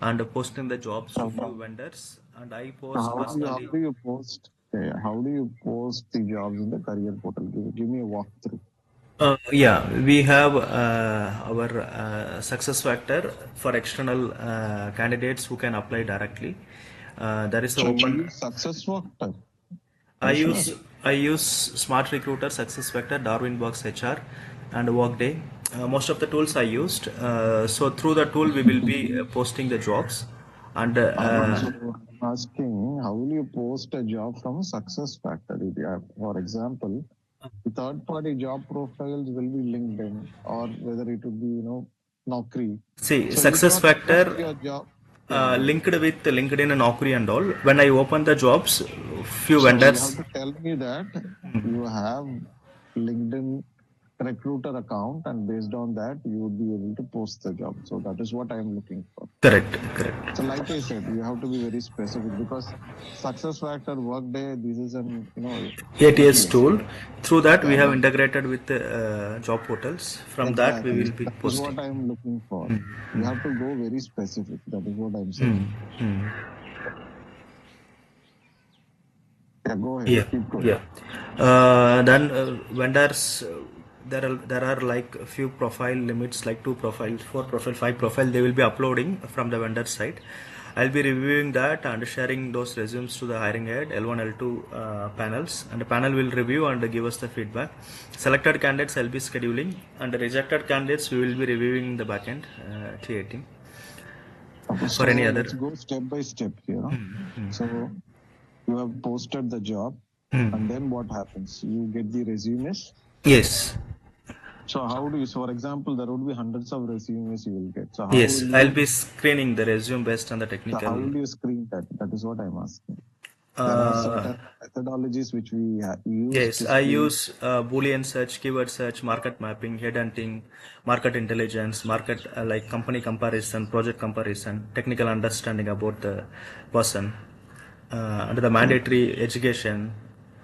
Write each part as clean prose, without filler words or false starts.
and posting the jobs to few So vendors, and I so post how personally. do you post? How do you post the jobs in the career portal? Give me a walkthrough. Yeah, we have our success factor for external candidates who can apply directly. There is an So you open. use success factor. Are I you sure? use I use Smart Recruiter, SuccessFactor, Darwinbox HR, and Workday. Most of the tools I used. So through the tool, we will be posting the jobs, and So I'm asking, how will you post a job from success factor? If you have, for example, the third-party job profiles will be LinkedIn or whether it would be, Naukri. see So you success cannot post factor your job. Yeah, go ahead. linked with LinkedIn and Naukri and all. When I open the jobs, few So you have vendors. to tell me that you have LinkedIn recruiter account, and based on that, you would be able to post the job. So that is what I am looking for. Correct, correct. So like I said, you have to be very specific because success factor workday, this is an ATS ATS. tool. Through that, we Yeah, have but integrated with job portals. From that, we exactly. will So be that is posting. what I am looking for. You have to go very specific. That is what I'm saying. Yeah, go ahead. Yeah, Keep going. yeah. Then vendors, there are like a few profile limits, like 2 profiles, 4 profile, 5 profile. They will be uploading from the vendor side. I'll be reviewing that and sharing those resumes to the hiring head, L1, L2 panels, and the panel will review and give us the feedback. Selected candidates I'll be scheduling, and the rejected candidates we will be reviewing in the backend TA team. Okay, For so any other. let's go step by step here. So you have posted the job, and then what happens? You get the resumes. Yes. So how do you? So for example, there would be hundreds of resumes you will get. So how Yes, will I'll you? be screening the resume based on the So how technical. will you screen that? That is what I'm asking. There are Uh, certain methodologies which we use yes, to I screen. use Boolean search, keyword search, market mapping, headhunting, market intelligence, market like company comparison, project comparison, technical understanding about the person, and the mandatory education.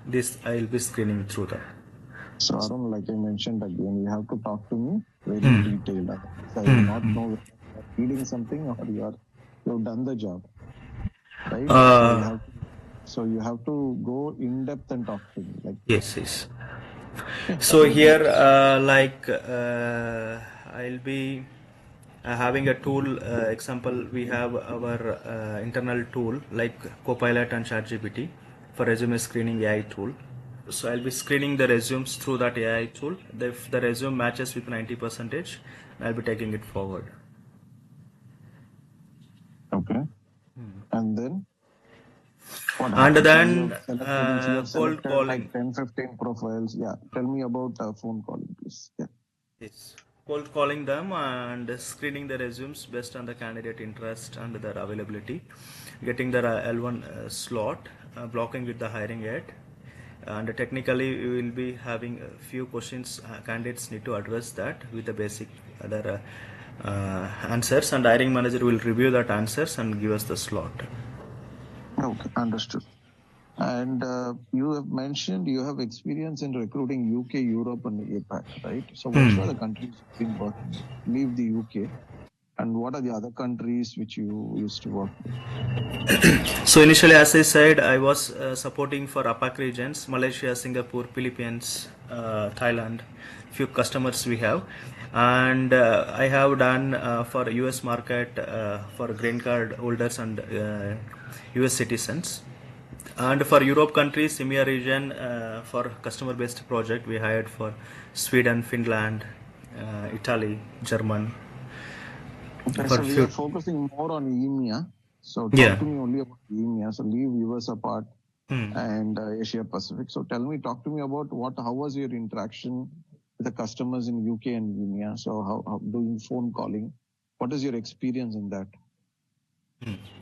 This I will be screening through that. So Arun, like I mentioned again, you have to talk to me very detailed. Otherwise, I will not know whether you are reading something or you've done the job, right? So you have to go in depth and talk to me. Like, Yes, yes. okay, So that will help. here, I'll be having a tool. Example, we have our internal tool like Copilot and ChatGPT for resume screening AI tool. So I'll be screening the resumes through that AI tool. If the resume matches with 90 percentage, I'll be taking it forward. Okay, and then what And happens? So then you have cold selected like calling. 10, 15 profiles. Yeah, tell me about phone calling, please. Yeah. Yes. Cold calling them and screening the resumes based on the candidate interest and their availability, getting their L1 slot, blocking with the hiring head, and technically we will be having a few questions candidates need to address that with the basic other answers, and hiring manager will review that answers and give us the slot. Okay, understood. And you have mentioned you have experience in recruiting UK, Europe, and APAC, right? So which were the countries you've been working with? Leave the UK. And what are the other countries which you used to work with? So initially, as I said, I was supporting for APAC regions, Malaysia, Singapore, Philippines, Thailand, few customers we have, and I have done for US market for green card holders and US citizens. And for Europe countries, EMEA region, for customer based project, we hired for Sweden, Finland, Italy, German. Okay, For so we are few. focusing more on EMEA. So talk Yeah. to me only about EMEA. So leave US apart and Asia Pacific. So talk to me about how was your interaction with the customers in UK and EMEA? So how doing phone calling? What is your experience in that?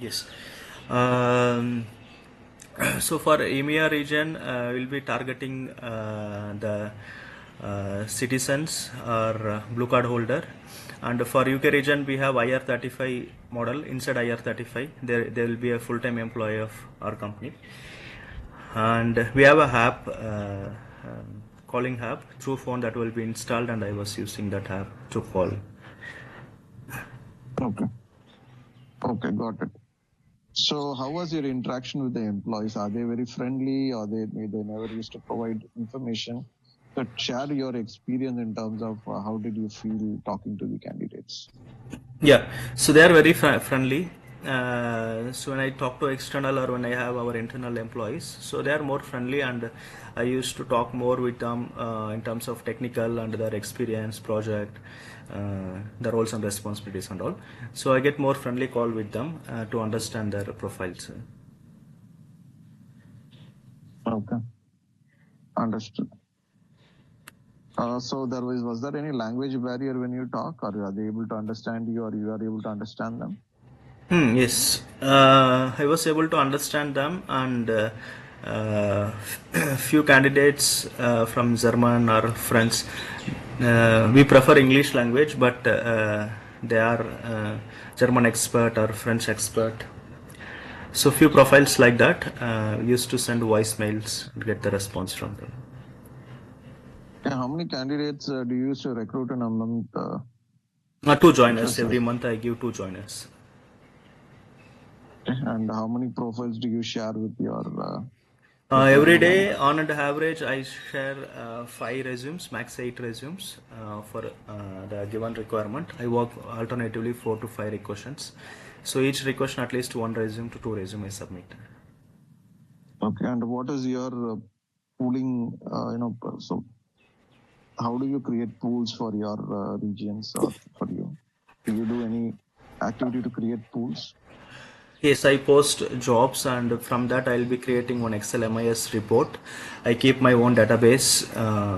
Yes. Um, so for EMEA region, we'll be targeting the citizens or blue card holder. And for UK region, we have IR35 model. Inside IR35, there will be a full-time employee of our company. And we have a app, calling app through phone that will be installed, and I was using that app to call. Okay. Okay, got it. So how was your interaction with the employees? Are they very friendly, or they never used to provide information? So share your experience in terms of how did you feel talking to the candidates? Yeah, so they are very friendly. So when I talk to external or when I have our internal employees, so they are more friendly, and I used to talk more with them in terms of technical and their experience, project, the roles and responsibilities and all. So I get more friendly call with them to understand their profiles. Okay, understood. So was there any language barrier when you talk, or are they able to understand you, or you are able to understand them? Yes, I was able to understand them, and uh, few candidates from German or French. We prefer English language, but they are German expert or French expert. So few profiles like that used to send voicemails and get the response from them. Yeah, how many candidates do you use to recruit in a month? Two joiners every month. I give two joiners. And how many profiles do you share with your Every recruiting day, manager? on an average, I share 5 resumes, max 8 resumes for the given requirement. I work alternatively 4 to 5 requisitions. So each requisition, at least 1 resume to 2 resumes submit. Okay, and what is your pooling? So how do you create pools for your regions or for you? Do you do any activity to create pools? Yes, I post jobs, and from that I'll be creating one Excel MIS report. I keep my own database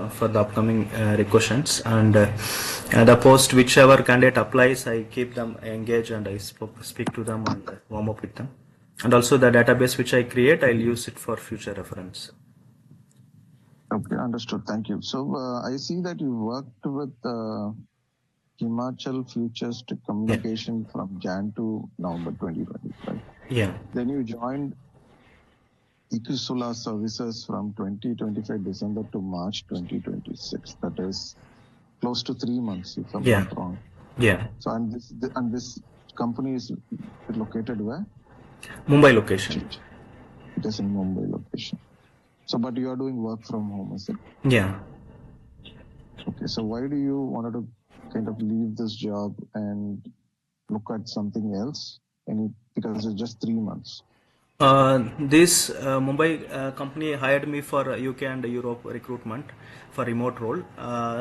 for the upcoming requisitions, and the post whichever candidate applies, I keep them engaged, and I speak to them and warm up with them. And also the database which I create, I'll use it for future reference. Okay, understood. Thank you. So I see that you worked with Himachal Futuristic Communication from Jan to November 2025. Yeah. Then you joined Ikisula Services from 2025 December to March 2026. That is close to 3 months, if I'm Yeah. not wrong. Yeah. So and this company is located where? Mumbai location. It is in Mumbai location. So, but you are doing work from home, is it? Yeah. Okay. So why do you wanted to kind of leave this job and look at something else? Because it's just 3 months. This Mumbai company hired me for UK and Europe recruitment for remote role.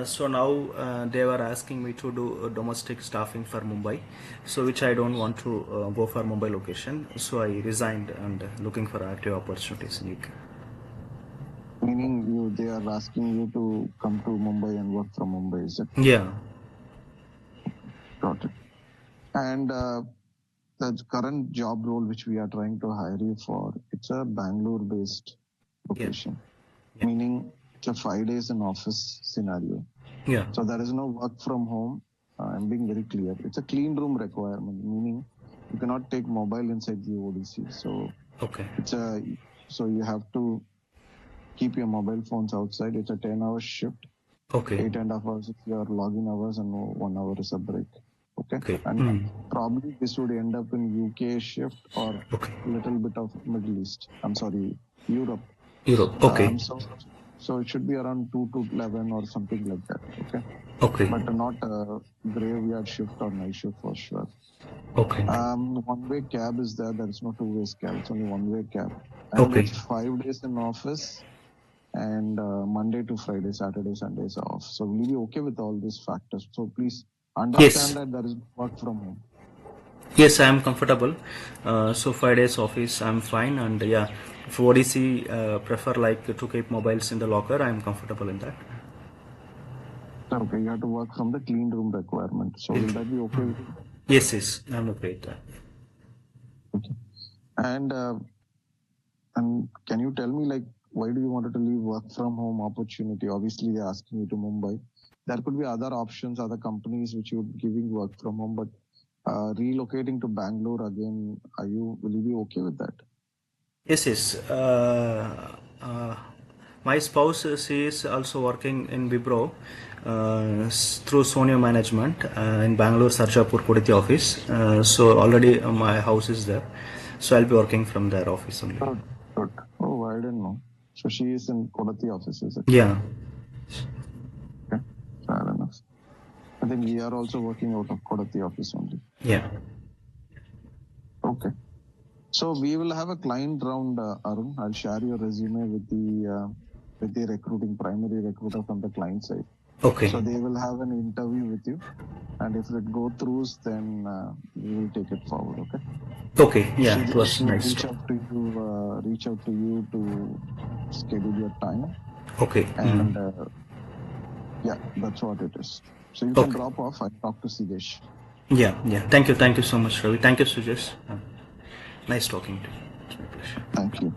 So now they were asking me to do domestic staffing for Mumbai, so which I don't want to go for Mumbai location. So I resigned and looking for active opportunities in UK. Meaning they are asking you to come to Mumbai and work from Mumbai, is it? Yeah. Got it. And the current job role which we are trying to hire you for, it's a Bangalore-based location, meaning it's a 5 days in office scenario. Yeah. So there is no work from home. I'm being very clear. It's a clean room requirement, meaning you cannot take mobile inside the ODC. So Okay. so you have to keep your mobile phones outside. It's a 10-hour shift. Okay. 8.5 hours is your login hours and 1 hour is a break. Okay. Okay. And probably this would end up in UK shift or a little bit of Middle East. I'm sorry, Europe. Europe. Okay. So it should be around 2 to 11 or something like that. Okay. Okay. But not a graveyard shift or night shift for sure. Okay. One-way cab is there. There is no two-way cab. It's only one-way cab. And it's 5 days in office and Monday to Friday, Saturday, Sundays off. So will you be okay with all these factors? So please understand that there is work from home. Yes, I am comfortable. So 5 days office, I'm fine, and yeah, if ODC prefer like to keep mobiles in the locker, I'm comfortable in that. Okay, you have to work from the clean room requirement. So will that be okay with you? Yes, I'm okay with that. Okay. And can you tell me like why do you want to leave work from home opportunity? Obviously, they're asking you to Mumbai. There could be other options, other companies which you're giving work from home, but relocating to Bangalore again, will you be okay with that? Yes. My spouse, she is also working in Wipro through Sonia Management in Bangalore, Sarjapur, Kodati office. So already my house is there. So I'll be working from their office only. Good, good. Oh, I didn't know. So she is in Kodati office, is it? Yeah. Okay, fair enough. I think we are also working out of Kodati office only. Yeah. Okay. So we will have a client round, Arun. I'll share your resume with the recruiting primary recruiter from the client side. Okay. So they will have an interview with you, and if it go through, then we will take it forward. Okay. Okay. Yeah. It She was will nice. reach out to you to schedule your time, Okay. and yeah, that's what it is. So you can Okay. drop off. I talk to Sidesh. Yeah. Yeah. Thank you. Thank you so much, Ravi. Thank you, Sujesh. Nice talking to you. It's my pleasure. Thank you.